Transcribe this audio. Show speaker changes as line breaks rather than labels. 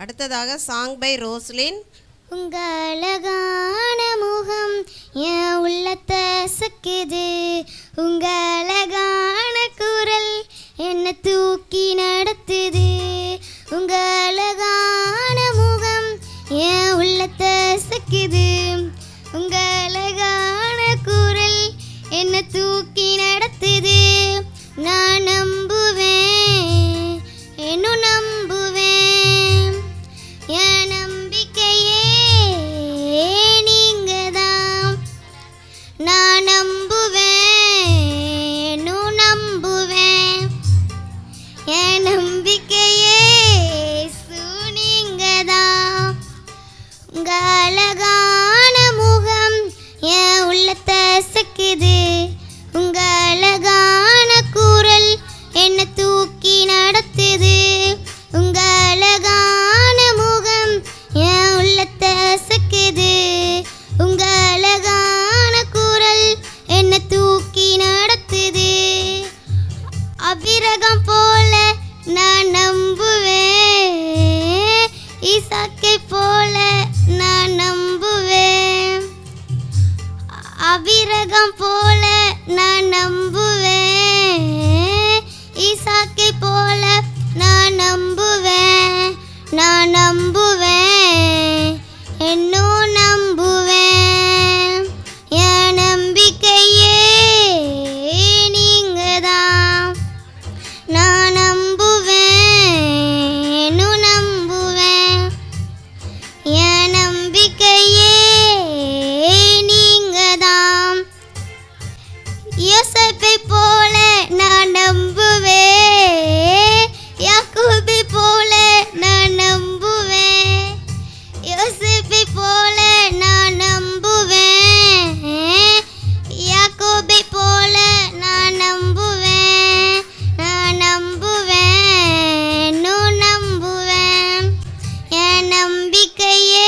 அடுத்ததாக song by Roslin.
உங்க அழகான முகம் என் உள்ளத்தை சக்குது, உங்க அழகான குரல் என்ன தூக்கி நடத்துது. உங்க அழகான முகம் என் உள்ளத்தை சக்குது, உங்க அழகான குரல் என்ன தூக்கி நடத்துது. நான் நம்புவேன், இன்னும் நம்புவேன், என் நம்பிக்கையே நீங்க தான். நான் நம்புவேன், இன்னும் நம்புவேன், என் நம்பிக்கையே நீங்க தான். உங்க அழகான முகம் என் உள்ளத்தை சக்குது, உங்க அழகான குரல் என்ன தூக்கி நடத்துது. உங்க அழகான முகம் என் உள்ளத்தை சக்குது, உங்க அழகான குரல் என்ன தூக்கி நடத்துது. அபிரகம் போல நான் நம்புவேன், ஈசாக்கை போல நான் நம்புவேன். அபிரகம் போல நான் நம்புவேன், ஈசாக்கை போல நான் நம்புவேன். நான் நம்புவேன், இன்னும் நம்புவேன், என் நம்பிக்கையே நீங்க தான். நான் நம்புவேன், இன்னும் நம்புவேன், என் நம்பிக்கையே நீங்க தான். யோசேப்பை போல நான் நம்புவேன், யாக்கோபை போல நான் நம்புவேன். யோசேப்பை போல நான் நம்புவேன், யாக்கோபை போல நான் நம்புவேன். நான் நம்புவேன், இன்னும் நம்புவேன், என் நம்பிக்கையே